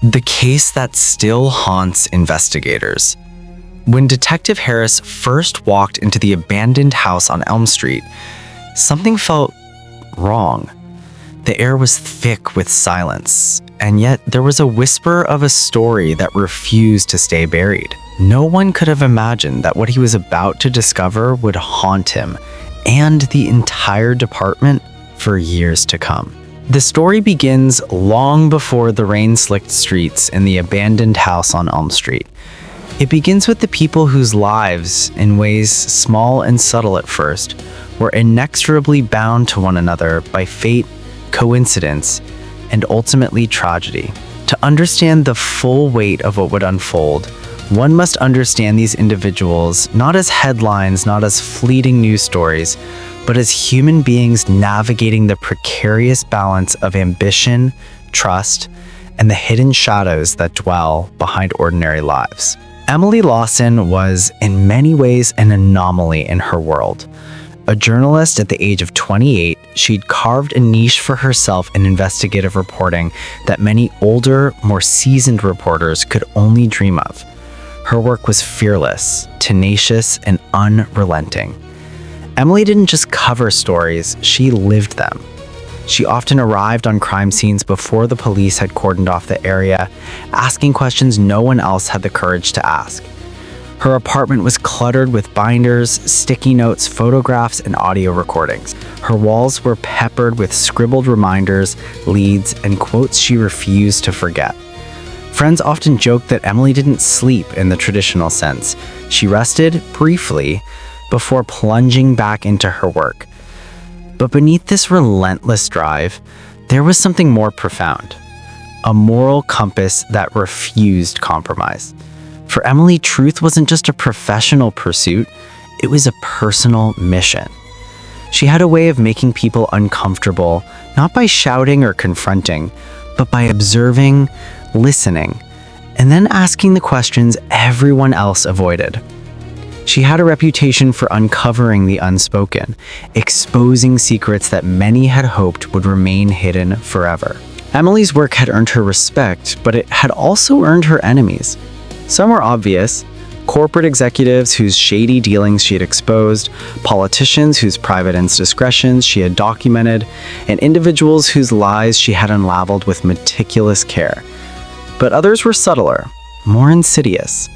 the case that still haunts investigators. When Detective Harris first walked into the abandoned house on Elm Street, something felt wrong. The air was thick with silence, and yet there was a whisper of a story that refused to stay buried. No one could have imagined that what he was about to discover would haunt him and the entire department for years to come. The story begins long before the rain-slicked streets in the abandoned house on Elm Street. It begins with the people whose lives, in ways small and subtle at first, were inexorably bound to one another by fate, coincidence, and ultimately tragedy. To understand the full weight of what would unfold, one must understand these individuals not as headlines, not as fleeting news stories, but as human beings navigating the precarious balance of ambition, trust, and the hidden shadows that dwell behind ordinary lives. Emily Lawson was, in many ways, an anomaly in her world. A journalist at the age of 28, she'd carved a niche for herself in investigative reporting that many older, more seasoned reporters could only dream of. Her work was fearless, tenacious, and unrelenting. Emily didn't just cover stories, she lived them. She often arrived on crime scenes before the police had cordoned off the area, asking questions no one else had the courage to ask. Her apartment was cluttered with binders, sticky notes, photographs, and audio recordings. Her walls were peppered with scribbled reminders, leads, and quotes she refused to forget. Friends often joked that Emily didn't sleep in the traditional sense. She rested briefly before plunging back into her work. But beneath this relentless drive, there was something more profound, a moral compass that refused compromise. For Emily, truth wasn't just a professional pursuit, it was a personal mission. She had a way of making people uncomfortable, not by shouting or confronting, but by observing, listening, and then asking the questions everyone else avoided. She had a reputation for uncovering the unspoken, exposing secrets that many had hoped would remain hidden forever. Emily's work had earned her respect, but it had also earned her enemies. Some were obvious: corporate executives whose shady dealings she had exposed, politicians whose private indiscretions she had documented, and individuals whose lies she had unraveled with meticulous care. But others were subtler, more insidious.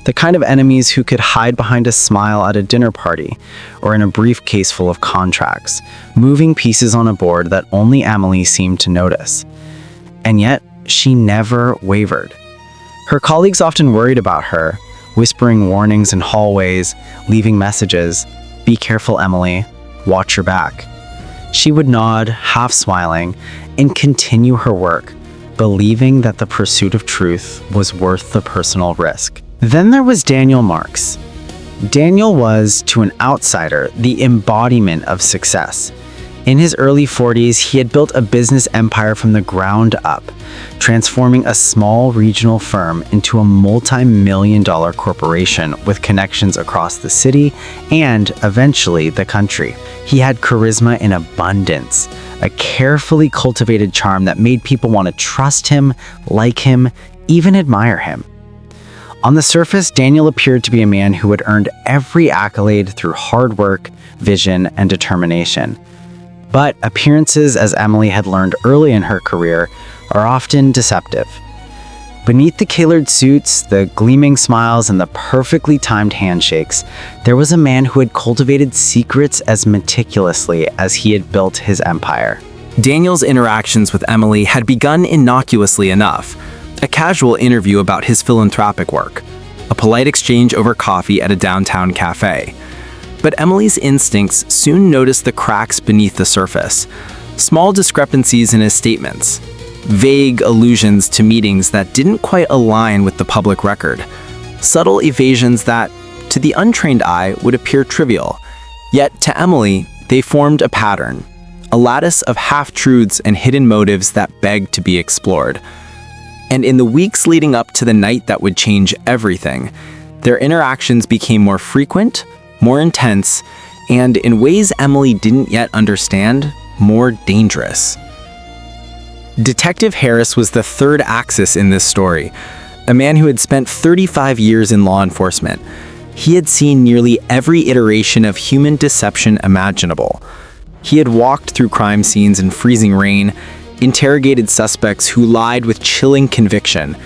The kind of enemies who could hide behind a smile at a dinner party or in a briefcase full of contracts, moving pieces on a board that only Emily seemed to notice. And yet, she never wavered. Her colleagues often worried about her, whispering warnings in hallways, leaving messages, "Be careful, Emily. Watch your back." She would nod, half smiling, and continue her work, believing that the pursuit of truth was worth the personal risk. Then there was Daniel Marks. Daniel was, to an outsider, the embodiment of success. In his early 40s, he had built a business empire from the ground up, transforming a small regional firm into a multi-million-dollar corporation with connections across the city and, eventually, the country. He had charisma in abundance, a carefully cultivated charm that made people want to trust him, like him, even admire him. On the surface, Daniel appeared to be a man who had earned every accolade through hard work, vision, and determination. But appearances, as Emily had learned early in her career, are often deceptive. Beneath the tailored suits, the gleaming smiles, and the perfectly timed handshakes, there was a man who had cultivated secrets as meticulously as he had built his empire. Daniel's interactions with Emily had begun innocuously enough: a casual interview about his philanthropic work, a polite exchange over coffee at a downtown cafe. But Emily's instincts soon noticed the cracks beneath the surface, small discrepancies in his statements, vague allusions to meetings that didn't quite align with the public record, subtle evasions that, to the untrained eye, would appear trivial. Yet to Emily, they formed a pattern, a lattice of half-truths and hidden motives that begged to be explored. And in the weeks leading up to the night that would change everything, their interactions became more frequent, more intense, and in ways Emily didn't yet understand, more dangerous. Detective Harris was the third axis in this story, a man who had spent 35 years in law enforcement. He had seen nearly every iteration of human deception imaginable. He had walked through crime scenes in freezing rain, interrogated suspects who lied with chilling conviction,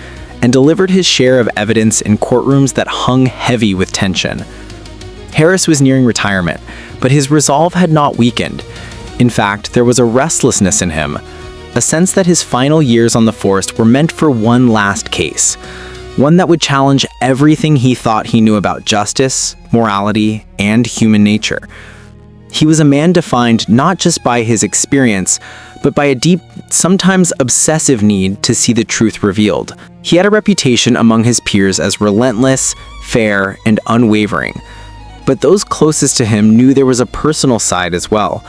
and delivered his share of evidence in courtrooms that hung heavy with tension. Harris was nearing retirement, but his resolve had not weakened. In fact, there was a restlessness in him, a sense that his final years on the force were meant for one last case, one that would challenge everything he thought he knew about justice, morality, and human nature. He was a man defined not just by his experience, but by a deep, sometimes obsessive need to see the truth revealed. He had a reputation among his peers as relentless, fair, and unwavering. But those closest to him knew there was a personal side as well.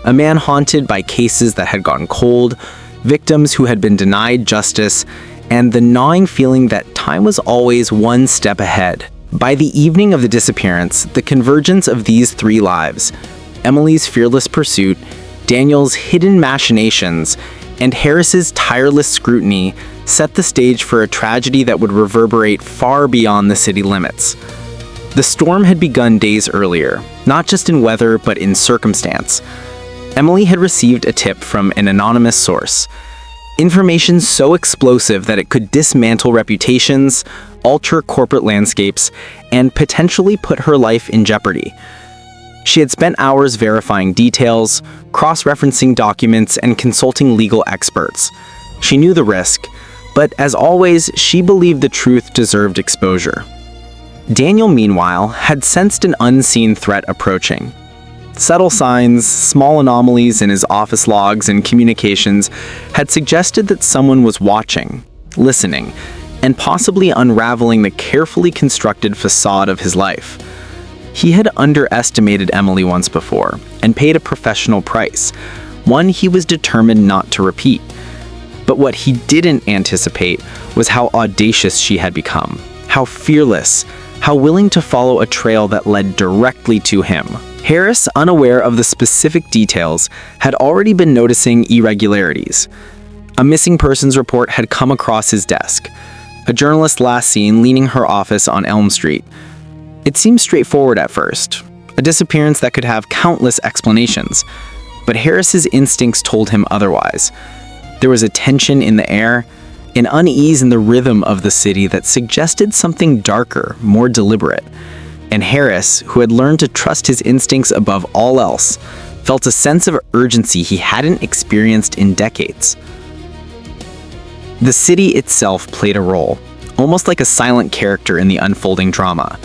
A man haunted by cases that had gone cold, victims who had been denied justice, and the gnawing feeling that time was always one step ahead. By the evening of the disappearance, the convergence of these three lives, Emily's fearless pursuit, Daniel's hidden machinations, and Harris's tireless scrutiny, set the stage for a tragedy that would reverberate far beyond the city limits. The storm had begun days earlier, not just in weather but in circumstance. Emily had received a tip from an anonymous source. Information so explosive that it could dismantle reputations, alter corporate landscapes, and potentially put her life in jeopardy. She had spent hours verifying details, cross-referencing documents, and consulting legal experts. She knew the risk, but as always, she believed the truth deserved exposure. Daniel, meanwhile, had sensed an unseen threat approaching. Subtle signs, small anomalies in his office logs and communications had suggested that someone was watching, listening, and possibly unraveling the carefully constructed facade of his life. He had underestimated Emily once before and paid a professional price, one he was determined not to repeat. But what he didn't anticipate was how audacious she had become, how fearless, how willing to follow a trail that led directly to him. Harris, unaware of the specific details, had already been noticing irregularities. A missing persons report had come across his desk, a journalist last seen leaving her office on Elm Street. It seemed straightforward at first, a disappearance that could have countless explanations, but Harris's instincts told him otherwise. There was a tension in the air, an unease in the rhythm of the city that suggested something darker, more deliberate. And Harris, who had learned to trust his instincts above all else, felt a sense of urgency he hadn't experienced in decades. The city itself played a role, almost like a silent character in the unfolding drama.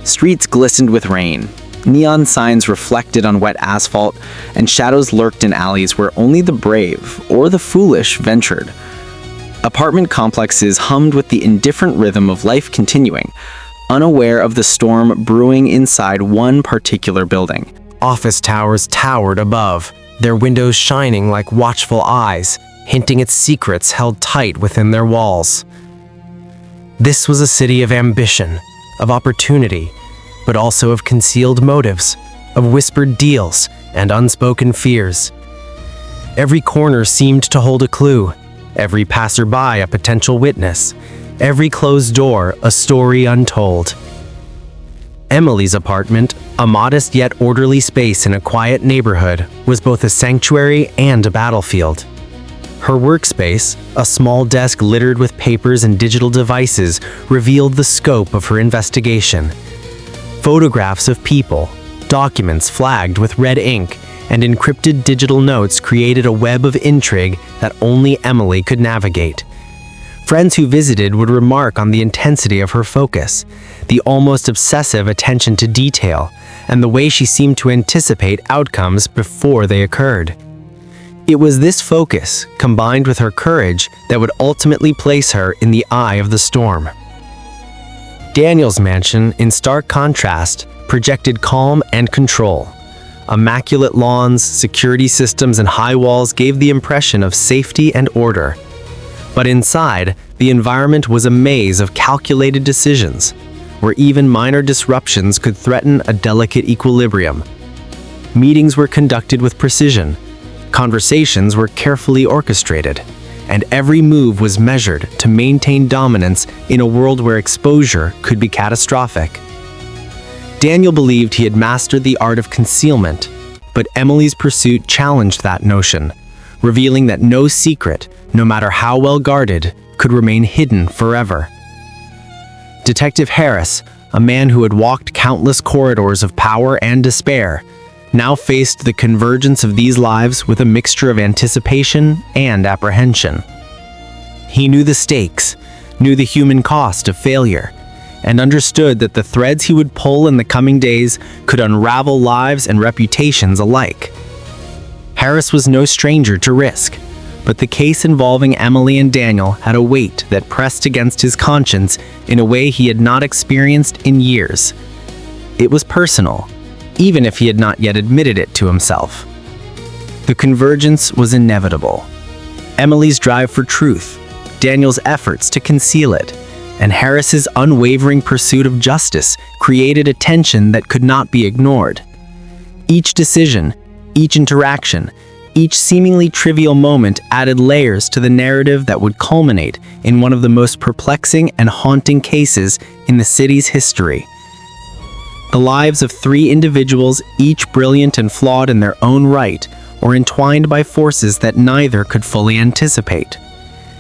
Streets glistened with rain, neon signs reflected on wet asphalt, and shadows lurked in alleys where only the brave or the foolish ventured. Apartment complexes hummed with the indifferent rhythm of life continuing, unaware of the storm brewing inside one particular building. Office towers towered above, their windows shining like watchful eyes, hinting at secrets held tight within their walls. This was a city of ambition, of opportunity, but also of concealed motives, of whispered deals and unspoken fears. Every corner seemed to hold a clue, every passerby a potential witness, every closed door a story untold. Emily's apartment, a modest yet orderly space in a quiet neighborhood, was both a sanctuary and a battlefield. Her workspace, a small desk littered with papers and digital devices, revealed the scope of her investigation. Photographs of people, documents flagged with red ink, and encrypted digital notes created a web of intrigue that only Emily could navigate. Friends who visited would remark on the intensity of her focus, the almost obsessive attention to detail, and the way she seemed to anticipate outcomes before they occurred. It was this focus, combined with her courage, that would ultimately place her in the eye of the storm. Daniel's mansion, in stark contrast, projected calm and control. Immaculate lawns, security systems, and high walls gave the impression of safety and order. But inside, the environment was a maze of calculated decisions, where even minor disruptions could threaten a delicate equilibrium. Meetings were conducted with precision, Conversations were carefully orchestrated, and every move was measured to maintain dominance in a world where exposure could be catastrophic. Daniel believed he had mastered the art of concealment, but Emily's pursuit challenged that notion, revealing that no secret, no matter how well guarded, could remain hidden forever. Detective Harris, a man who had walked countless corridors of power and despair, now faced the convergence of these lives with a mixture of anticipation and apprehension. He knew the stakes, knew the human cost of failure, and understood that the threads he would pull in the coming days could unravel lives and reputations alike. Harris was no stranger to risk, but the case involving Emily and Daniel had a weight that pressed against his conscience in a way he had not experienced in years. It was personal, even if he had not yet admitted it to himself. The convergence was inevitable. Emily's drive for truth, Daniel's efforts to conceal it, and Harris's unwavering pursuit of justice created a tension that could not be ignored. Each decision, each interaction, each seemingly trivial moment added layers to the narrative that would culminate in one of the most perplexing and haunting cases in the city's history. The lives of three individuals, each brilliant and flawed in their own right, were entwined by forces that neither could fully anticipate.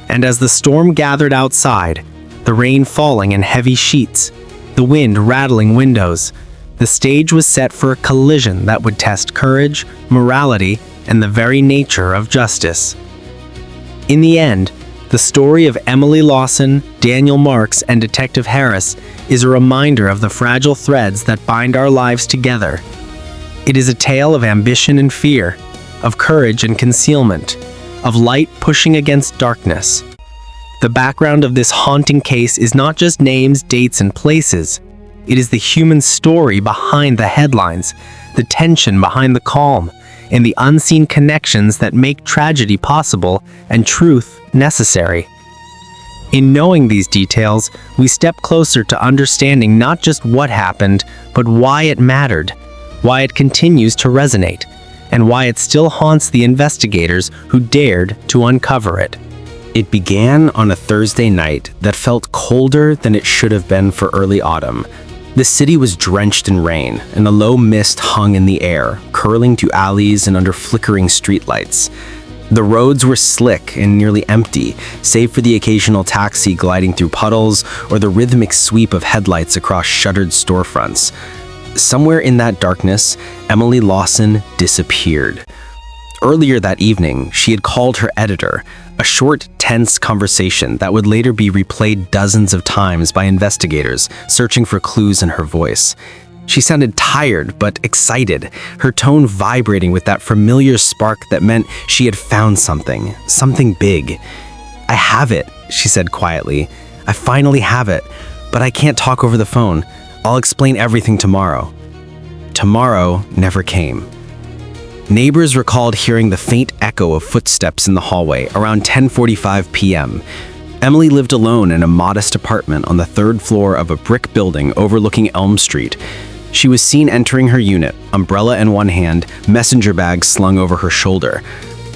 And as the storm gathered outside, the rain falling in heavy sheets, the wind rattling windows, the stage was set for a collision that would test courage, morality, and the very nature of justice. In the end, the story of Emily Lawson, Daniel Marks, and Detective Harris is a reminder of the fragile threads that bind our lives together. It is a tale of ambition and fear, of courage and concealment, of light pushing against darkness. The background of this haunting case is not just names, dates, and places. It is the human story behind the headlines, the tension behind the calm, and the unseen connections that make tragedy possible and truth necessary. In knowing these details, we step closer to understanding not just what happened, but why it mattered, why it continues to resonate, and why it still haunts the investigators who dared to uncover it. It began on a Thursday night that felt colder than it should have been for early autumn. The city was drenched in rain, and a low mist hung in the air, curling to alleys and under flickering streetlights. The roads were slick and nearly empty, save for the occasional taxi gliding through puddles or the rhythmic sweep of headlights across shuttered storefronts. Somewhere in that darkness, Emily Lawson disappeared. Earlier that evening, she had called her editor, a short, tense conversation that would later be replayed dozens of times by investigators searching for clues in her voice. She sounded tired but excited, her tone vibrating with that familiar spark that meant she had found something big. "I have it," she said quietly. "I finally have it, but I can't talk over the phone. I'll explain everything tomorrow." Tomorrow never came. Neighbors recalled hearing the faint echo of footsteps in the hallway around 10:45 p.m. Emily lived alone in a modest apartment on the third floor of a brick building overlooking Elm Street. She was seen entering her unit, umbrella in one hand, messenger bag slung over her shoulder.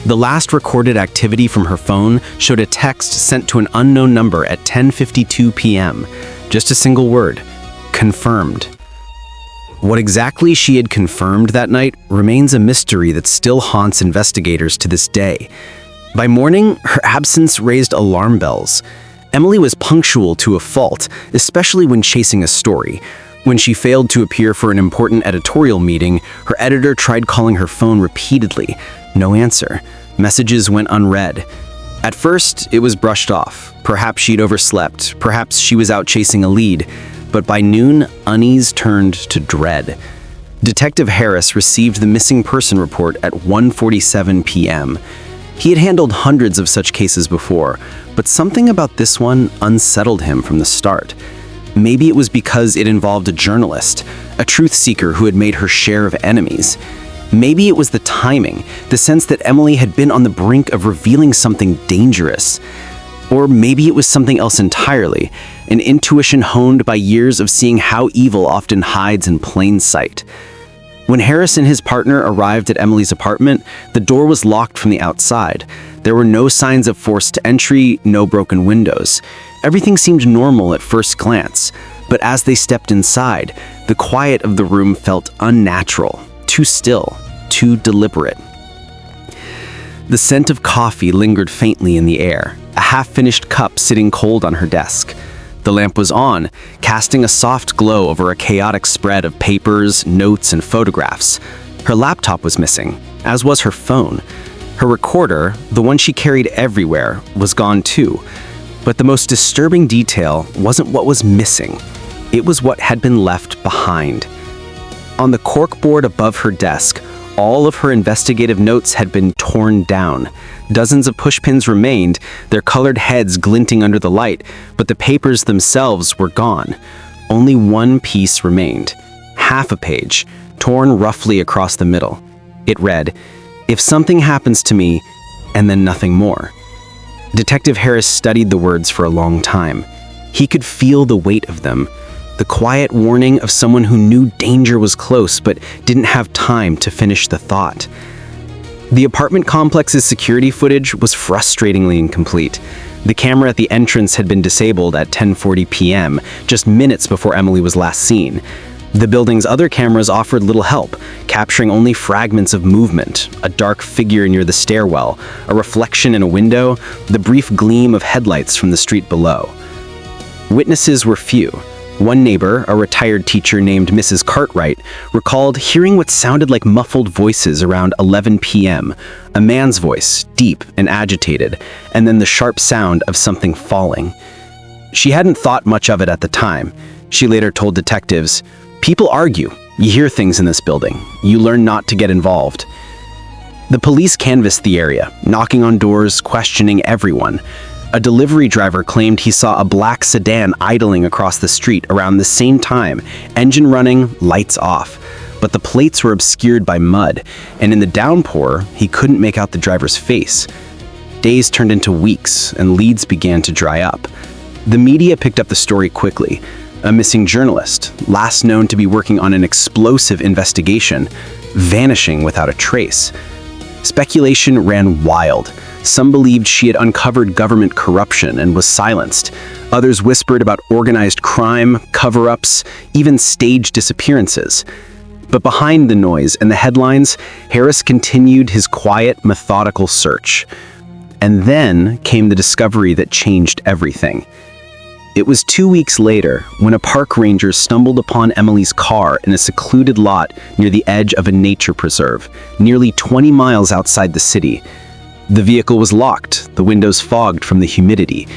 The last recorded activity from her phone showed a text sent to an unknown number at 10:52 p.m. Just a single word: confirmed. What exactly she had confirmed that night remains a mystery that still haunts investigators to this day. By morning, her absence raised alarm bells. Emily was punctual to a fault, especially when chasing a story. When she failed to appear for an important editorial meeting, her editor tried calling her phone repeatedly. No answer. Messages went unread. At first, it was brushed off. Perhaps she'd overslept. Perhaps she was out chasing a lead. But by noon, unease turned to dread. Detective Harris received the missing person report at 1:47 p.m. He had handled hundreds of such cases before, but something about this one unsettled him from the start. Maybe it was because it involved a journalist, a truth seeker who had made her share of enemies. Maybe it was the timing, the sense that Emily had been on the brink of revealing something dangerous. Or maybe it was something else entirely, an intuition honed by years of seeing how evil often hides in plain sight. When Harris and his partner arrived at Emily's apartment, the door was locked from the outside. There were no signs of forced entry, no broken windows. Everything seemed normal at first glance, but as they stepped inside, the quiet of the room felt unnatural, too still, too deliberate. The scent of coffee lingered faintly in the air, a half-finished cup sitting cold on her desk. The lamp was on, casting a soft glow over a chaotic spread of papers, notes, and photographs. Her laptop was missing, as was her phone. Her recorder, the one she carried everywhere, was gone too. But the most disturbing detail wasn't what was missing. It was what had been left behind. On the corkboard above her desk, all of her investigative notes had been torn down. Dozens of pushpins remained, their colored heads glinting under the light, but the papers themselves were gone. Only one piece remained, half a page, torn roughly across the middle. It read, "If something happens to me," and then nothing more. Detective Harris studied the words for a long time. He could feel the weight of them, the quiet warning of someone who knew danger was close but didn't have time to finish the thought. The apartment complex's security footage was frustratingly incomplete. The camera at the entrance had been disabled at 10:40 p.m., just minutes before Emily was last seen. The building's other cameras offered little help, capturing only fragments of movement, a dark figure near the stairwell, a reflection in a window, the brief gleam of headlights from the street below. Witnesses were few. One neighbor, a retired teacher named Mrs. Cartwright, recalled hearing what sounded like muffled voices around 11 p.m., a man's voice, deep and agitated, and then the sharp sound of something falling. She hadn't thought much of it at the time. She later told detectives, "People argue. You hear things in this building. You learn not to get involved." The police canvassed the area, knocking on doors, questioning everyone. A delivery driver claimed he saw a black sedan idling across the street around the same time, engine running, lights off. But the plates were obscured by mud, and in the downpour, he couldn't make out the driver's face. Days turned into weeks, and leads began to dry up. The media picked up the story quickly. A missing journalist, last known to be working on an explosive investigation, vanishing without a trace. Speculation ran wild. Some believed she had uncovered government corruption and was silenced. Others whispered about organized crime, cover-ups, even staged disappearances. But behind the noise and the headlines, Harris continued his quiet, methodical search. And then came the discovery that changed everything. It was 2 weeks later when a park ranger stumbled upon Emily's car in a secluded lot near the edge of a nature preserve, nearly 20 miles outside the city. The vehicle was locked, the windows fogged from the humidity.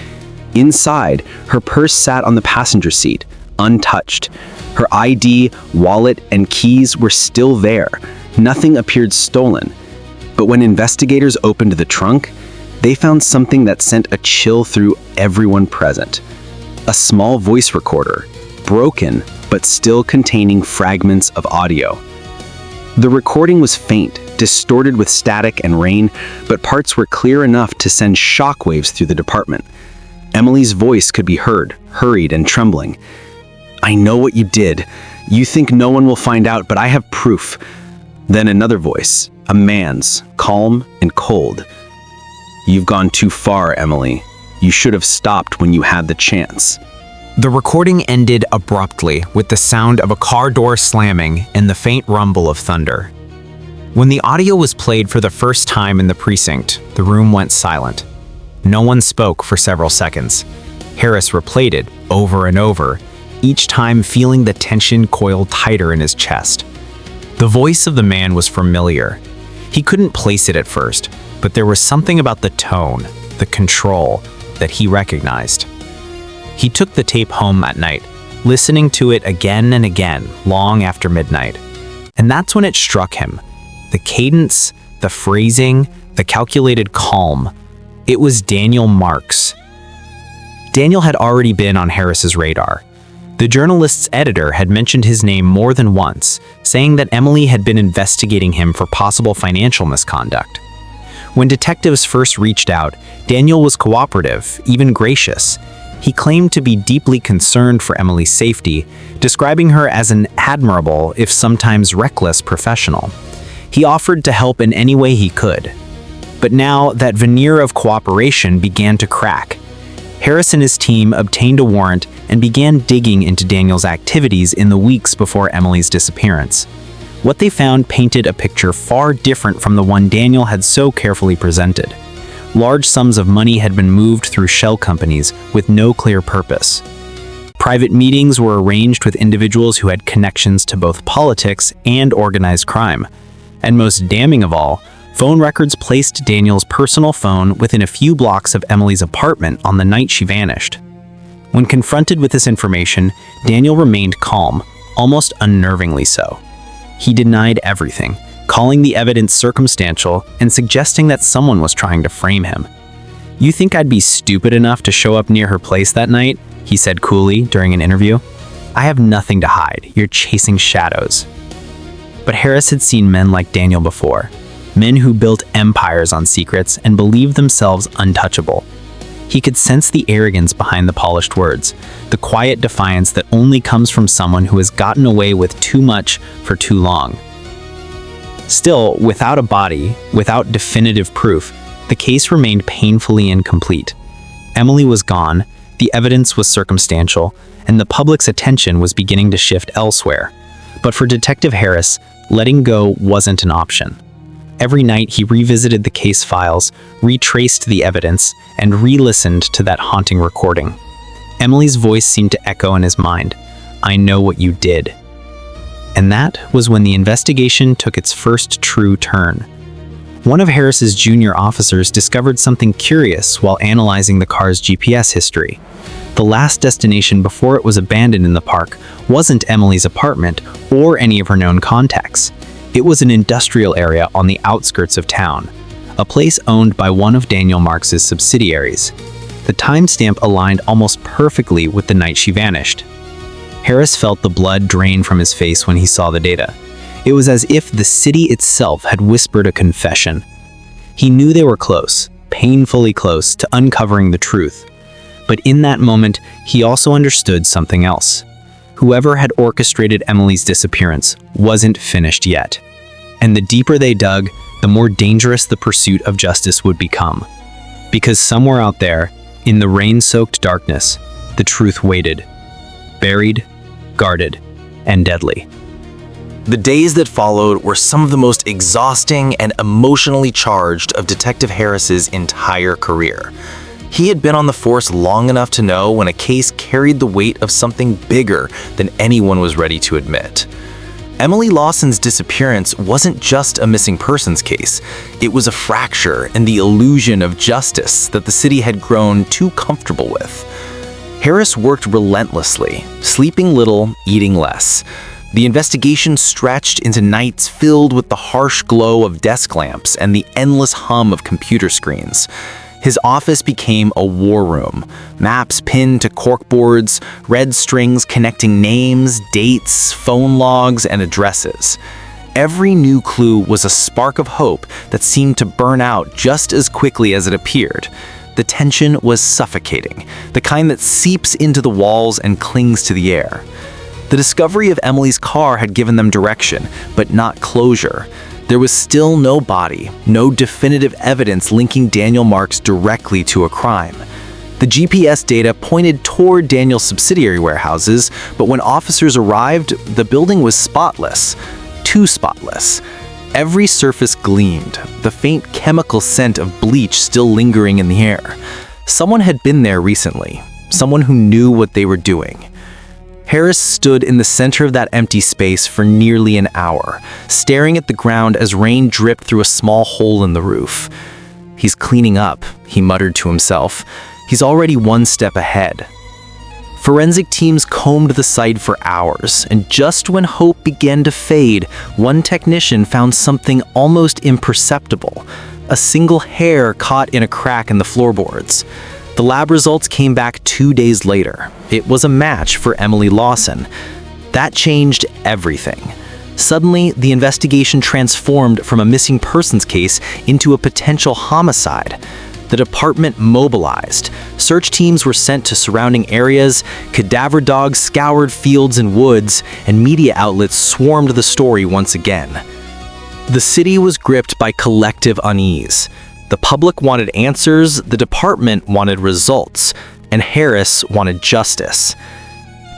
Inside, her purse sat on the passenger seat, untouched. Her ID, wallet, and keys were still there. Nothing appeared stolen. But when investigators opened the trunk, they found something that sent a chill through everyone present. A small voice recorder, broken but still containing fragments of audio. The recording was faint, distorted with static and rain, but parts were clear enough to send shockwaves through the department. Emily's voice could be heard, hurried and trembling. "I know what you did. You think no one will find out, but I have proof." Then another voice, a man's, calm and cold. "You've gone too far, Emily. You should have stopped when you had the chance." The recording ended abruptly with the sound of a car door slamming and the faint rumble of thunder. When the audio was played for the first time in the precinct, the room went silent. No one spoke for several seconds. Harris replayed it over and over, each time feeling the tension coil tighter in his chest. The voice of the man was familiar. He couldn't place it at first, but there was something about the tone, the control, that he recognized. He took the tape home that night, listening to it again and again, long after midnight. And that's when it struck him. The cadence, the phrasing, the calculated calm. It was Daniel Marks. Daniel had already been on Harris's radar. The journalist's editor had mentioned his name more than once, saying that Emily had been investigating him for possible financial misconduct. When detectives first reached out, Daniel was cooperative, even gracious. He claimed to be deeply concerned for Emily's safety, describing her as an admirable, if sometimes reckless, professional. He offered to help in any way he could. But now that veneer of cooperation began to crack. Harris and his team obtained a warrant and began digging into Daniel's activities in the weeks before Emily's disappearance. What they found painted a picture far different from the one Daniel had so carefully presented. Large sums of money had been moved through shell companies with no clear purpose. Private meetings were arranged with individuals who had connections to both politics and organized crime. And most damning of all, phone records placed Daniel's personal phone within a few blocks of Emily's apartment on the night she vanished. When confronted with this information, Daniel remained calm, almost unnervingly so. He denied everything, calling the evidence circumstantial and suggesting that someone was trying to frame him. "You think I'd be stupid enough to show up near her place that night?" he said coolly during an interview. "I have nothing to hide. You're chasing shadows." But Harris had seen men like Daniel before, men who built empires on secrets and believed themselves untouchable. He could sense the arrogance behind the polished words, the quiet defiance that only comes from someone who has gotten away with too much for too long. Still, without a body, without definitive proof, the case remained painfully incomplete. Emily was gone, the evidence was circumstantial, and the public's attention was beginning to shift elsewhere. But for Detective Harris, letting go wasn't an option. Every night he revisited the case files, retraced the evidence, and re-listened to that haunting recording. Emily's voice seemed to echo in his mind, "I know what you did." And that was when the investigation took its first true turn. One of Harris's junior officers discovered something curious while analyzing the car's GPS history. The last destination before it was abandoned in the park wasn't Emily's apartment or any of her known contacts. It was an industrial area on the outskirts of town, a place owned by one of Daniel Marks's subsidiaries. The timestamp aligned almost perfectly with the night she vanished. Harris felt the blood drain from his face when he saw the data. It was as if the city itself had whispered a confession. He knew they were close, painfully close, to uncovering the truth. But in that moment, he also understood something else. Whoever had orchestrated Emily's disappearance wasn't finished yet. And the deeper they dug, the more dangerous the pursuit of justice would become. Because somewhere out there, in the rain-soaked darkness, the truth waited. Buried, guarded, and deadly. The days that followed were some of the most exhausting and emotionally charged of Detective Harris's entire career. He had been on the force long enough to know when a case carried the weight of something bigger than anyone was ready to admit. Emily Lawson's disappearance wasn't just a missing persons case. It was a fracture in the illusion of justice that the city had grown too comfortable with. Harris worked relentlessly, sleeping little, eating less. The investigation stretched into nights filled with the harsh glow of desk lamps and the endless hum of computer screens. His office became a war room, maps pinned to corkboards, red strings connecting names, dates, phone logs, and addresses. Every new clue was a spark of hope that seemed to burn out just as quickly as it appeared. The tension was suffocating, the kind that seeps into the walls and clings to the air. The discovery of Emily's car had given them direction, but not closure. There was still no body, no definitive evidence linking Daniel Marks directly to a crime. The GPS data pointed toward Daniel's subsidiary warehouses, but when officers arrived, the building was spotless. Too spotless. Every surface gleamed, the faint chemical scent of bleach still lingering in the air. Someone had been there recently, someone who knew what they were doing. Harris stood in the center of that empty space for nearly an hour, staring at the ground as rain dripped through a small hole in the roof. "He's cleaning up," he muttered to himself. "He's already one step ahead." Forensic teams combed the site for hours, and just when hope began to fade, one technician found something almost imperceptible, a single hair caught in a crack in the floorboards. The lab results came back 2 days later. It was a match for Emily Lawson. That changed everything. Suddenly, the investigation transformed from a missing persons case into a potential homicide. the department mobilized. Search teams were sent to surrounding areas, cadaver dogs scoured fields and woods, and media outlets swarmed the story once again. The city was gripped by collective unease. The public wanted answers, the department wanted results, and Harris wanted justice.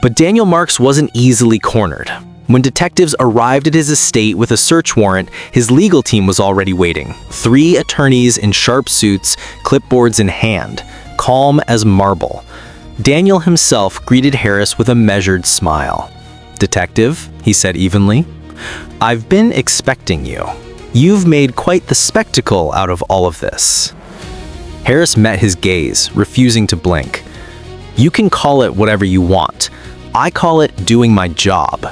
But Daniel Marks wasn't easily cornered. When detectives arrived at his estate with a search warrant, his legal team was already waiting. 3 attorneys in sharp suits, clipboards in hand, calm as marble. Daniel himself greeted Harris with a measured smile. "Detective," he said evenly, "I've been expecting you. You've made quite the spectacle out of all of this." Harris met his gaze, refusing to blink. "You can call it whatever you want. I call it doing my job."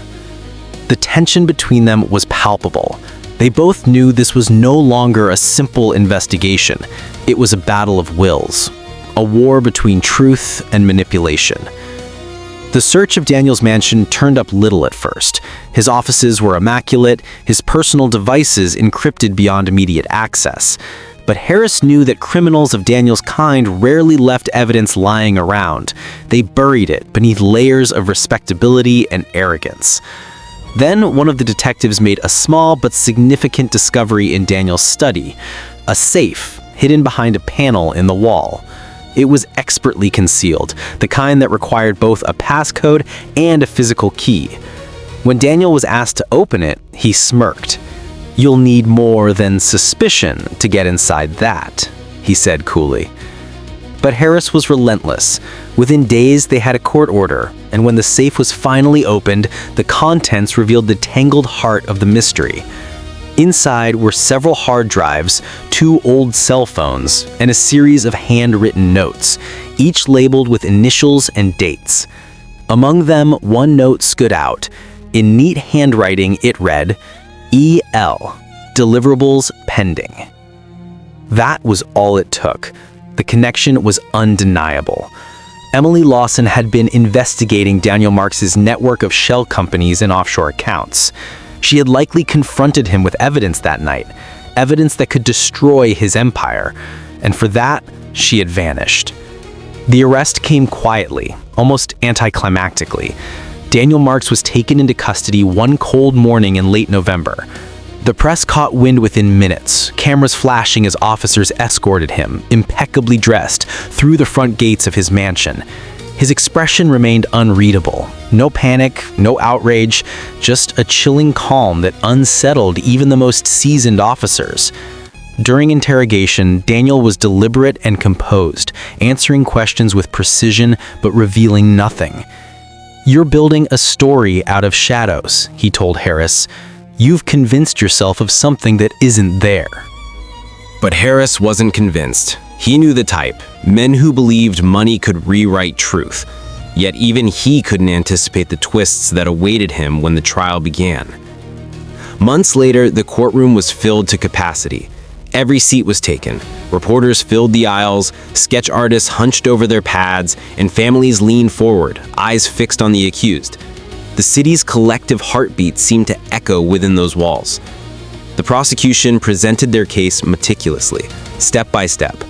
The tension between them was palpable. They both knew this was no longer a simple investigation. It was a battle of wills, a war between truth and manipulation. The search of Daniel's mansion turned up little at first. His offices were immaculate, his personal devices encrypted beyond immediate access. But Harris knew that criminals of Daniel's kind rarely left evidence lying around. They buried it beneath layers of respectability and arrogance. Then one of the detectives made a small but significant discovery in Daniel's study, a safe hidden behind a panel in the wall. It was expertly concealed, the kind that required both a passcode and a physical key. When Daniel was asked to open it, he smirked. "You'll need more than suspicion to get inside that," he said coolly. But Harris was relentless. Within days, they had a court order, and when the safe was finally opened, the contents revealed the tangled heart of the mystery. Inside were several hard drives, 2 old cell phones, and a series of handwritten notes, each labeled with initials and dates. Among them, one note stood out. In neat handwriting, it read, "E.L. Deliverables pending." That was all it took. The connection was undeniable. Emily Lawson had been investigating Daniel Marks's network of shell companies and offshore accounts. She had likely confronted him with evidence that night, evidence that could destroy his empire, and for that, she had vanished. The arrest came quietly, almost anticlimactically. Daniel Marks was taken into custody one cold morning in late November. The press caught wind within minutes, cameras flashing as officers escorted him, impeccably dressed, through the front gates of his mansion. His expression remained unreadable. No panic, no outrage, just a chilling calm that unsettled even the most seasoned officers. During interrogation, Daniel was deliberate and composed, answering questions with precision but revealing nothing. "You're building a story out of shadows," he told Harris. "You've convinced yourself of something that isn't there." But Harris wasn't convinced. He knew the type, men who believed money could rewrite truth. Yet even he couldn't anticipate the twists that awaited him when the trial began. Months later, the courtroom was filled to capacity. Every seat was taken. Reporters filled the aisles, sketch artists hunched over their pads, and families leaned forward, eyes fixed on the accused. The city's collective heartbeat seemed to echo within those walls. The prosecution presented their case meticulously, step by step.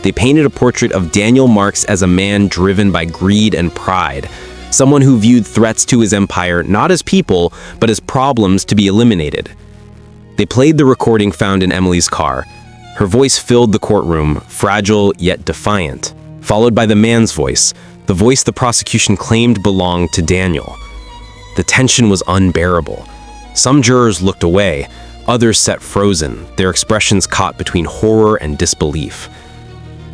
They painted a portrait of Daniel Marks as a man driven by greed and pride, someone who viewed threats to his empire not as people, but as problems to be eliminated. They played the recording found in Emily's car. Her voice filled the courtroom, fragile yet defiant, followed by the man's voice, the voice the prosecution claimed belonged to Daniel. The tension was unbearable. Some jurors looked away, others sat frozen, their expressions caught between horror and disbelief.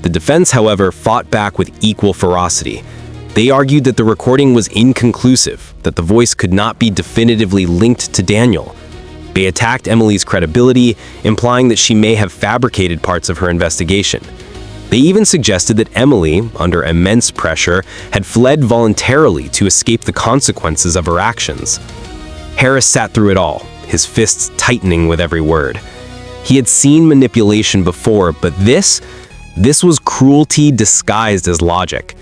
The defense, however, fought back with equal ferocity. They argued that the recording was inconclusive, that the voice could not be definitively linked to Daniel. They attacked Emily's credibility, implying that she may have fabricated parts of her investigation. They even suggested that Emily, under immense pressure, had fled voluntarily to escape the consequences of her actions. Harris sat through it all, his fists tightening with every word. He had seen manipulation before, but this was cruelty disguised as logic.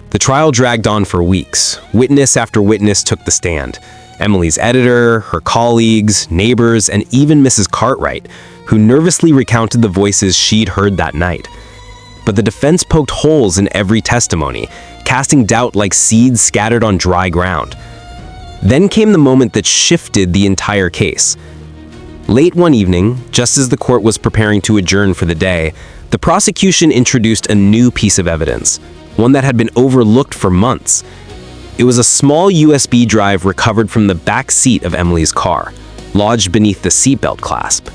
The trial dragged on for weeks. Witness after witness took the stand. Emily's editor, her colleagues, neighbors, and even Mrs. Cartwright, who nervously recounted the voices she'd heard that night. but the defense poked holes in every testimony, casting doubt like seeds scattered on dry ground. Then came the moment that shifted the entire case. Late one evening, just as the court was preparing to adjourn for the day, the prosecution introduced a new piece of evidence, one that had been overlooked for months. It was a small USB drive recovered from the back seat of Emily's car, lodged beneath the seatbelt clasp.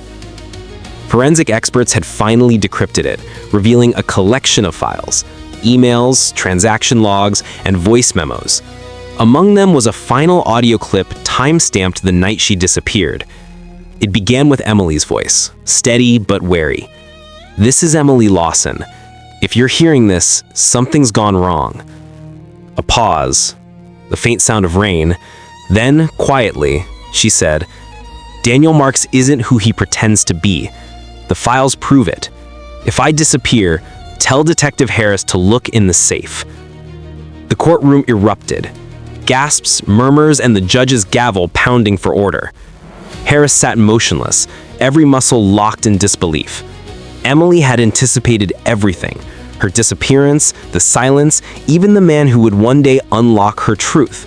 Forensic experts had finally decrypted it, revealing a collection of files, emails, transaction logs, and voice memos. Among them was a final audio clip time-stamped the night she disappeared. It began with Emily's voice, steady but wary. "This is Emily Lawson. If you're hearing this, something's gone wrong." A pause, the faint sound of rain. Then, quietly, she said, "Daniel Marks isn't who he pretends to be. The files prove it. If I disappear, tell Detective Harris to look in the safe." The courtroom erupted. Gasps, murmurs, and the judge's gavel pounding for order. Harris sat motionless, every muscle locked in disbelief. Emily had anticipated everything: her disappearance, the silence, even the man who would one day unlock her truth.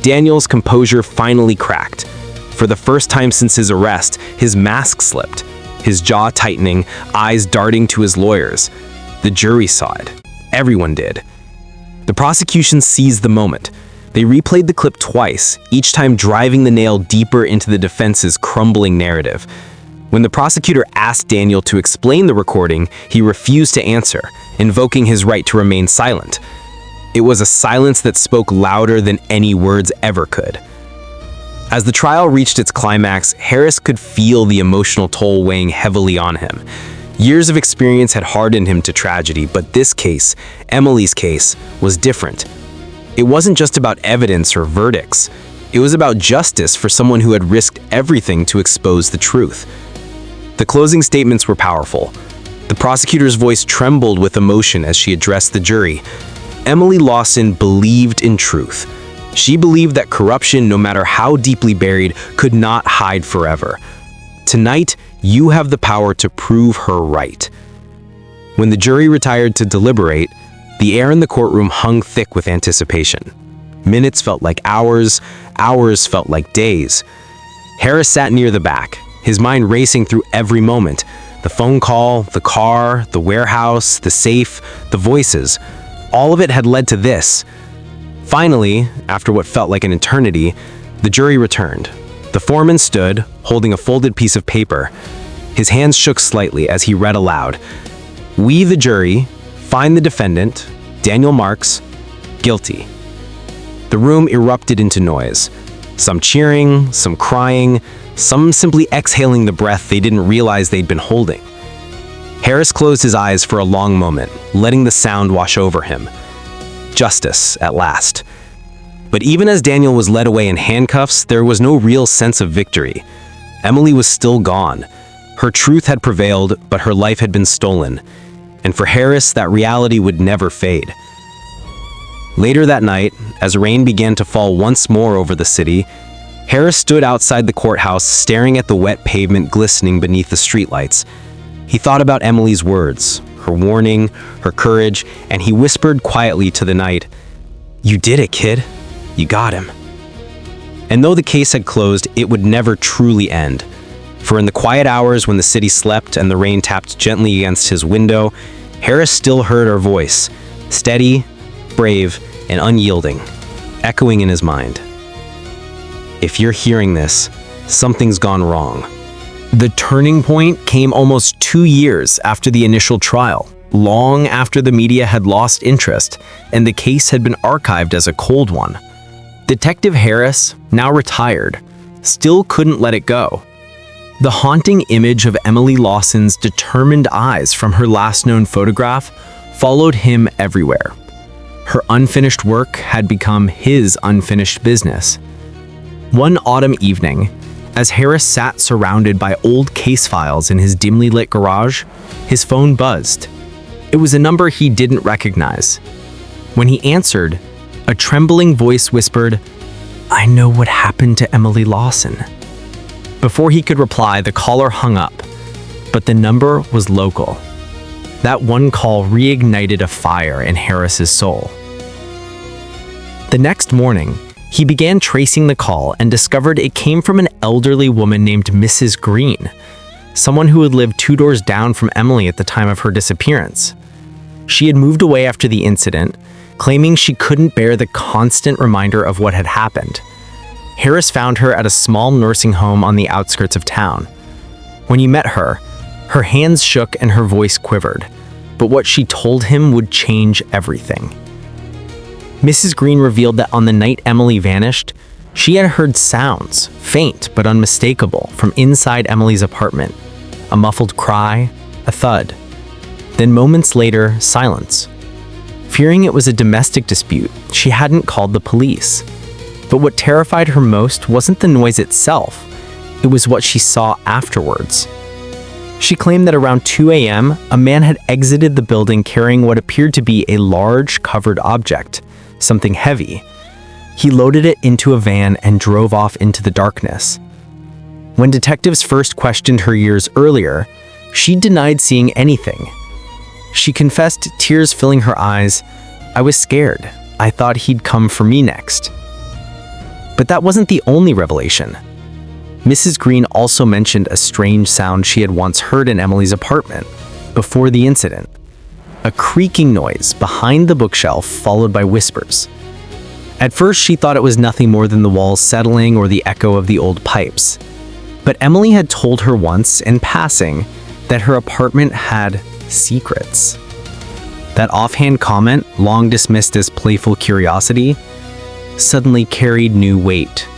Daniel's composure finally cracked. For the first time since his arrest, his mask slipped, his jaw tightening, eyes darting to his lawyers. The jury saw it. Everyone did. The prosecution seized the moment. They replayed the clip twice, each time driving the nail deeper into the defense's crumbling narrative. When the prosecutor asked Daniel to explain the recording, he refused to answer, invoking his right to remain silent. It was a silence that spoke louder than any words ever could. As the trial reached its climax, Harris could feel the emotional toll weighing heavily on him. Years of experience had hardened him to tragedy, but this case, Emily's case, was different. It wasn't just about evidence or verdicts. It was about justice for someone who had risked everything to expose the truth. The closing statements were powerful. The prosecutor's voice trembled with emotion as she addressed the jury. Emily Lawson believed in truth. She believed that corruption, no matter how deeply buried, could not hide forever. Tonight, you have the power to prove her right. When the jury retired to deliberate, the air in the courtroom hung thick with anticipation. Minutes felt like hours, hours felt like days. Harris sat near the back, his mind racing through every moment. The phone call, the car, the warehouse, the safe, the voices. All of it had led to this. Finally, after what felt like an eternity, the jury returned. The foreman stood, holding a folded piece of paper. His hands shook slightly as he read aloud, "We, the jury, find the defendant, Daniel Marks, guilty." The room erupted into noise. Some cheering, some crying, some simply exhaling the breath they didn't realize they'd been holding. Harris closed his eyes for a long moment, letting the sound wash over him. Justice, at last. But even as Daniel was led away in handcuffs, there was no real sense of victory. Emily was still gone. Her truth had prevailed, but her life had been stolen. And for Harris, that reality would never fade. Later that night, as rain began to fall once more over the city, Harris stood outside the courthouse staring at the wet pavement glistening beneath the streetlights. He thought about Emily's words, her warning, her courage, and he whispered quietly to the night, "You did it, kid. You got him." And though the case had closed, it would never truly end. For in the quiet hours when the city slept and the rain tapped gently against his window, Harris still heard her voice, steady, brave, and unyielding, echoing in his mind. "If you're hearing this, something's gone wrong." The turning point came almost 2 years after the initial trial, long after the media had lost interest and the case had been archived as a cold one. Detective Harris, now retired, still couldn't let it go. The haunting image of Emily Lawson's determined eyes from her last known photograph followed him everywhere. Her unfinished work had become his unfinished business. One autumn evening, as Harris sat surrounded by old case files in his dimly lit garage, his phone buzzed. It was a number he didn't recognize. When he answered, a trembling voice whispered, "I know what happened to Emily Lawson." Before he could reply, the caller hung up, but the number was local. That one call reignited a fire in Harris's soul. The next morning, he began tracing the call and discovered it came from an elderly woman named Mrs. Green, someone who had lived 2 doors down from Emily at the time of her disappearance. She had moved away after the incident, claiming she couldn't bear the constant reminder of what had happened. Harris found her at a small nursing home on the outskirts of town. When he met her, her hands shook and her voice quivered, but what she told him would change everything. Mrs. Green revealed that on the night Emily vanished, she had heard sounds, faint but unmistakable, from inside Emily's apartment. A muffled cry, a thud. Then moments later, silence. Fearing it was a domestic dispute, she hadn't called the police. But what terrified her most wasn't the noise itself, it was what she saw afterwards. She claimed that around 2 a.m., a man had exited the building carrying what appeared to be a large covered object, something heavy. He loaded it into a van and drove off into the darkness. When detectives first questioned her years earlier, she denied seeing anything. She confessed, tears filling her eyes, "I was scared. I thought he'd come for me next." But that wasn't the only revelation. Mrs. Green also mentioned a strange sound she had once heard in Emily's apartment before the incident. A creaking noise behind the bookshelf followed by whispers. At first, she thought it was nothing more than the walls settling or the echo of the old pipes. But Emily had told her once, in passing, that her apartment had secrets. That offhand comment, long dismissed as playful curiosity, suddenly carried new weight.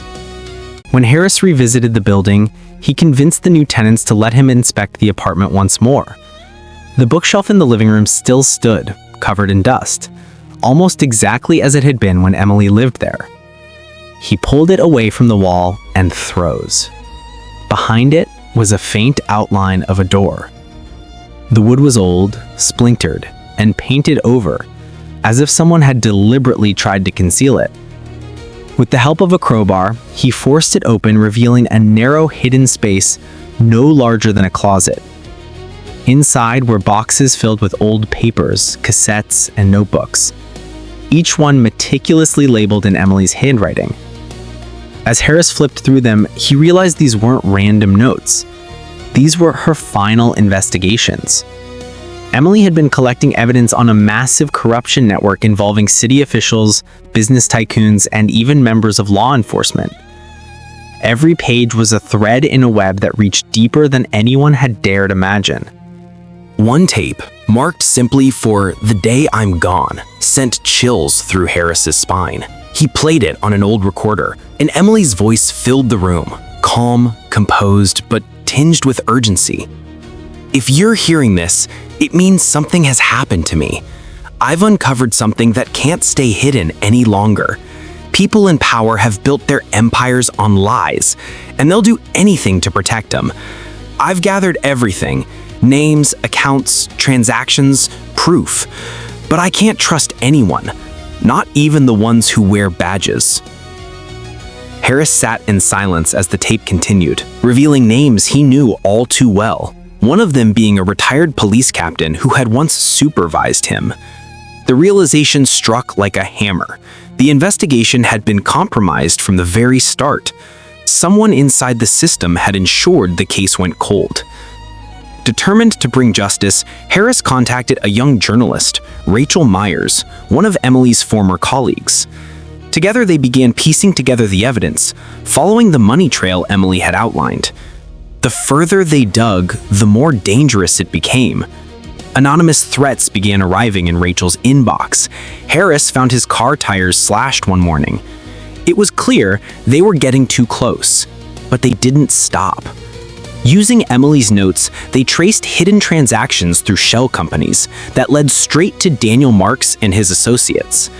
When Harris revisited the building, he convinced the new tenants to let him inspect the apartment once more. The bookshelf in the living room still stood, covered in dust, almost exactly as it had been when Emily lived there. He pulled it away from the wall and froze. Behind it was a faint outline of a door. The wood was old, splintered, and painted over, as if someone had deliberately tried to conceal it. With the help of a crowbar, he forced it open, revealing a narrow hidden space no larger than a closet. Inside were boxes filled with old papers, cassettes, and notebooks, each one meticulously labeled in Emily's handwriting. As Harris flipped through them, he realized these weren't random notes. These were her final investigations. Emily had been collecting evidence on a massive corruption network involving city officials, business tycoons, and even members of law enforcement. Every page was a thread in a web that reached deeper than anyone had dared imagine. One tape, marked simply for "The Day I'm Gone," sent chills through Harris's spine. He played it on an old recorder, and Emily's voice filled the room, calm, composed, but tinged with urgency. "If you're hearing this, it means something has happened to me. I've uncovered something that can't stay hidden any longer. People in power have built their empires on lies, and they'll do anything to protect them. I've gathered everything: names, accounts, transactions, proof. But I can't trust anyone, not even the ones who wear badges." Harris sat in silence as the tape continued, revealing names he knew all too well, one of them being a retired police captain who had once supervised him. The realization struck like a hammer. The investigation had been compromised from the very start. Someone inside the system had ensured the case went cold. Determined to bring justice, Harris contacted a young journalist, Rachel Myers, one of Emily's former colleagues. Together they began piecing together the evidence, following the money trail Emily had outlined. The further they dug, the more dangerous it became. Anonymous threats began arriving in Rachel's inbox. Harris found his car tires slashed one morning. It was clear they were getting too close, but they didn't stop. Using Emily's notes, they traced hidden transactions through shell companies that led straight to Daniel Marks and his associates.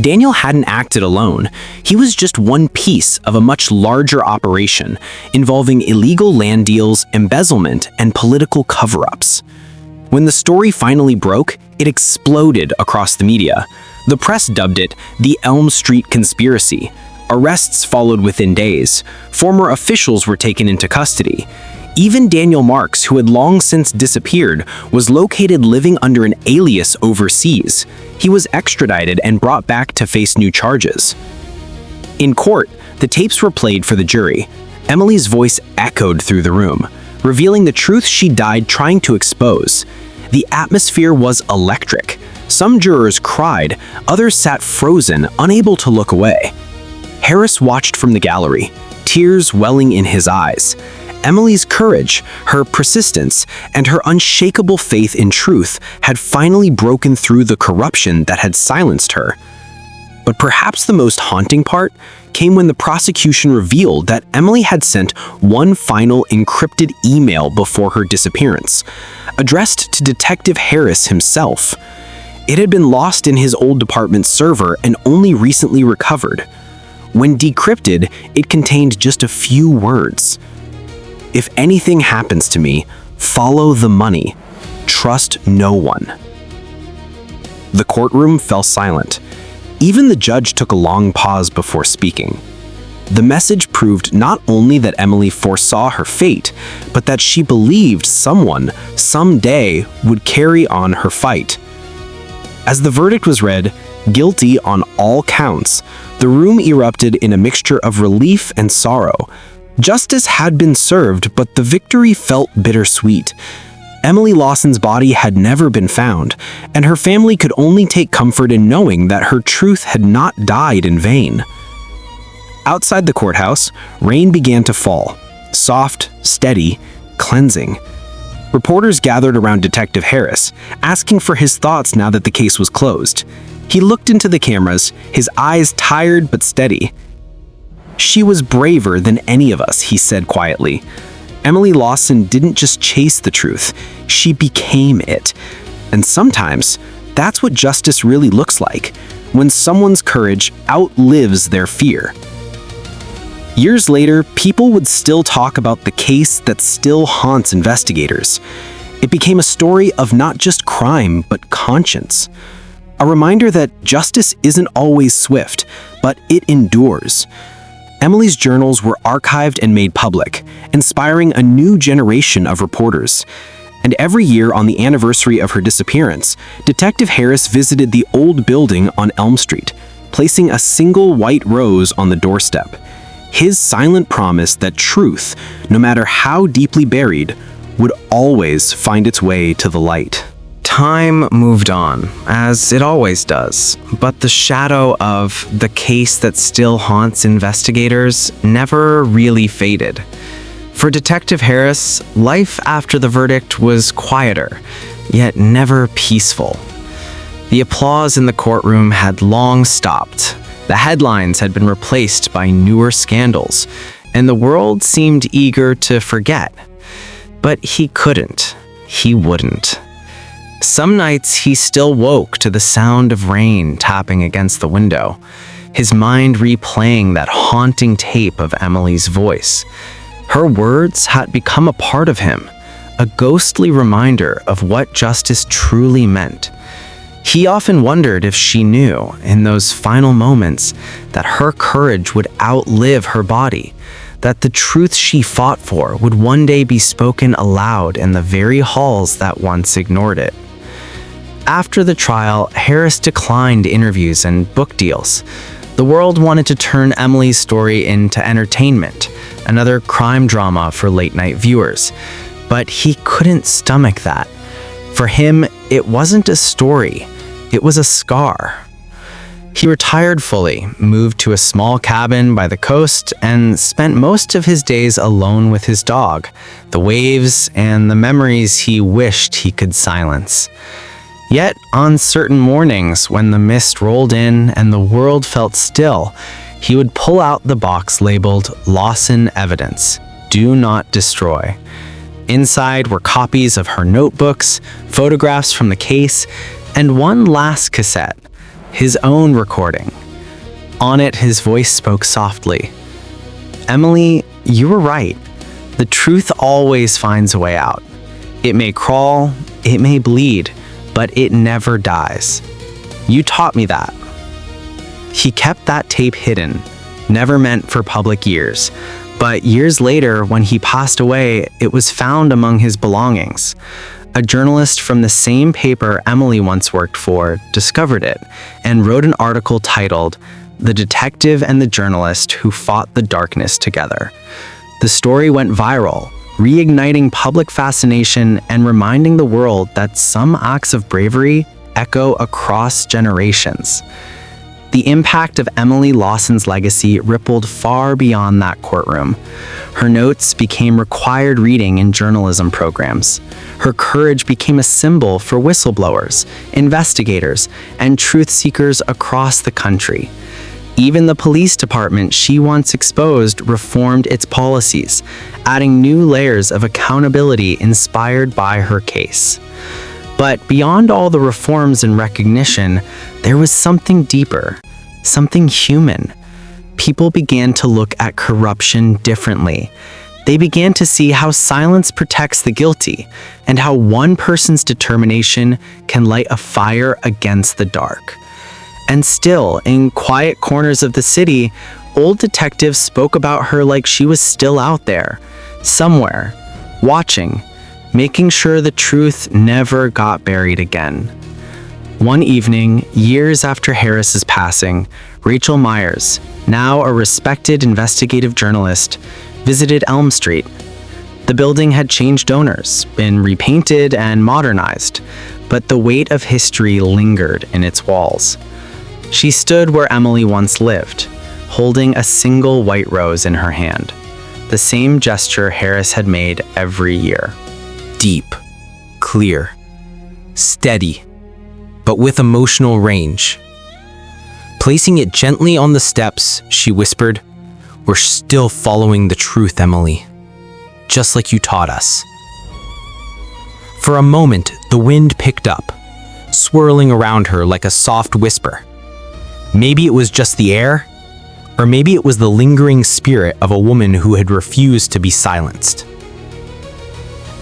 Daniel hadn't acted alone. He was just one piece of a much larger operation involving illegal land deals, embezzlement, and political cover-ups. When the story finally broke, it exploded across the media. The press dubbed it the Elm Street Conspiracy. Arrests followed within days. Former officials were taken into custody. Even Daniel Marks, who had long since disappeared, was located living under an alias overseas. He was extradited and brought back to face new charges. In court, the tapes were played for the jury. Emily's voice echoed through the room, revealing the truth she died trying to expose. The atmosphere was electric. Some jurors cried, others sat frozen, unable to look away. Harris watched from the gallery, tears welling in his eyes. Emily's courage, her persistence, and her unshakable faith in truth had finally broken through the corruption that had silenced her. But perhaps the most haunting part came when the prosecution revealed that Emily had sent one final encrypted email before her disappearance, addressed to Detective Harris himself. It had been lost in his old department server and only recently recovered. When decrypted, it contained just a few words. "If anything happens to me, follow the money. Trust no one." The courtroom fell silent. Even the judge took a long pause before speaking. The message proved not only that Emily foresaw her fate, but that she believed someone, someday, would carry on her fight. As the verdict was read, guilty on all counts, the room erupted in a mixture of relief and sorrow. Justice had been served, but the victory felt bittersweet. Emily Lawson's body had never been found, and her family could only take comfort in knowing that her truth had not died in vain. Outside the courthouse, rain began to fall, soft, steady, cleansing. Reporters gathered around Detective Harris, asking for his thoughts now that the case was closed. He looked into the cameras, his eyes tired but steady. "She was braver than any of us," he said quietly. Emily Lawson didn't just chase the truth, she became it. And sometimes, that's what justice really looks like, when someone's courage outlives their fear. Years later, people would still talk about the case that still haunts investigators. It became a story of not just crime, but conscience. A reminder that justice isn't always swift, but it endures. Emily's journals were archived and made public, inspiring a new generation of reporters. And every year on the anniversary of her disappearance, Detective Harris visited the old building on Elm Street, placing a single white rose on the doorstep. His silent promise that truth, no matter how deeply buried, would always find its way to the light. Time moved on, as it always does, but the shadow of the case that still haunts investigators never really faded. For Detective Harris, life after the verdict was quieter, yet never peaceful. The applause in the courtroom had long stopped. The headlines had been replaced by newer scandals, and the world seemed eager to forget. But he couldn't. He wouldn't. Some nights he still woke to the sound of rain tapping against the window, his mind replaying that haunting tape of Emily's voice. Her words had become a part of him, a ghostly reminder of what justice truly meant. He often wondered if she knew, in those final moments, that her courage would outlive her body, that the truth she fought for would one day be spoken aloud in the very halls that once ignored it. After the trial, Harris declined interviews and book deals. The world wanted to turn Emily's story into entertainment, another crime drama for late-night viewers. But he couldn't stomach that. For him, it wasn't a story, it was a scar. He retired fully, moved to a small cabin by the coast, and spent most of his days alone with his dog, the waves, and the memories he wished he could silence. Yet, on certain mornings when the mist rolled in and the world felt still, he would pull out the box labeled Lawson Evidence, Do Not Destroy. Inside were copies of her notebooks, photographs from the case, and one last cassette, his own recording. On it, his voice spoke softly. "Emily, you were right. The truth always finds a way out. It may crawl, it may bleed, but it never dies. You taught me that." He kept that tape hidden, never meant for public ears, But years later, when he passed away, it was found among his belongings. A journalist from the same paper Emily once worked for discovered it and wrote an article titled, "The Detective and the Journalist Who Fought the Darkness Together." The story went viral, reigniting public fascination and reminding the world that some acts of bravery echo across generations. The impact of Emily Lawson's legacy rippled far beyond that courtroom. Her notes became required reading in journalism programs. Her courage became a symbol for whistleblowers, investigators, and truth seekers across the country. Even the police department she once exposed reformed its policies, adding new layers of accountability inspired by her case. But beyond all the reforms and recognition, there was something deeper, something human. People began to look at corruption differently. They began to see how silence protects the guilty and how one person's determination can light a fire against the dark. And still, in quiet corners of the city, old detectives spoke about her like she was still out there, somewhere, watching, making sure the truth never got buried again. One evening, years after Harris's passing, Rachel Myers, now a respected investigative journalist, visited Elm Street. The building had changed owners, been repainted and modernized, but the weight of history lingered in its walls. She stood where Emily once lived, holding a single white rose in her hand, the same gesture Harris had made every year. Deep, clear, steady, but with emotional range. Placing it gently on the steps, she whispered, "We're still following the truth, Emily, just like you taught us." For a moment, the wind picked up, swirling around her like a soft whisper. Maybe it was just the air, or maybe it was the lingering spirit of a woman who had refused to be silenced.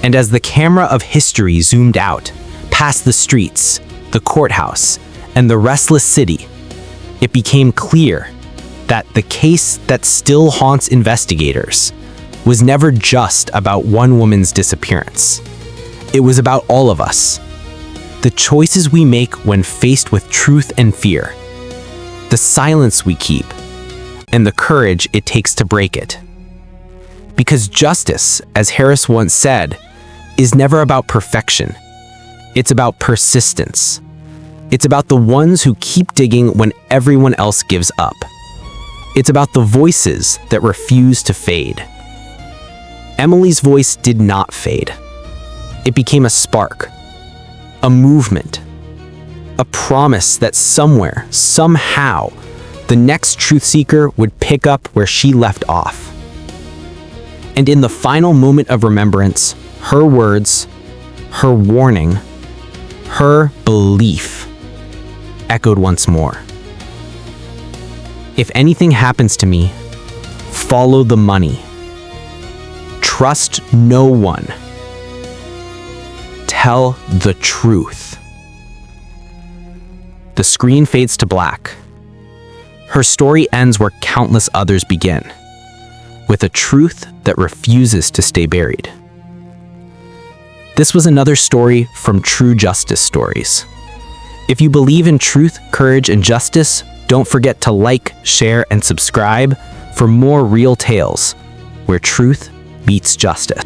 And as the camera of history zoomed out, past the streets, the courthouse, and the restless city, it became clear that the case that still haunts investigators was never just about one woman's disappearance. It was about all of us. The choices we make when faced with truth and fear, the silence we keep, and the courage it takes to break it. Because justice, as Harris once said, is never about perfection. It's about persistence. It's about the ones who keep digging when everyone else gives up. It's about the voices that refuse to fade. Emily's voice did not fade. It became a spark, a movement, a promise that somewhere, somehow, the next truth seeker would pick up where she left off. And in the final moment of remembrance, her words, her warning, her belief echoed once more. If anything happens to me, follow the money. Trust no one. Tell the truth. The screen fades to black. Her story ends where countless others begin, with a truth that refuses to stay buried. This was another story from True Justice Stories. If you believe in truth, courage, and justice, don't forget to like, share, and subscribe for more real tales where truth meets justice.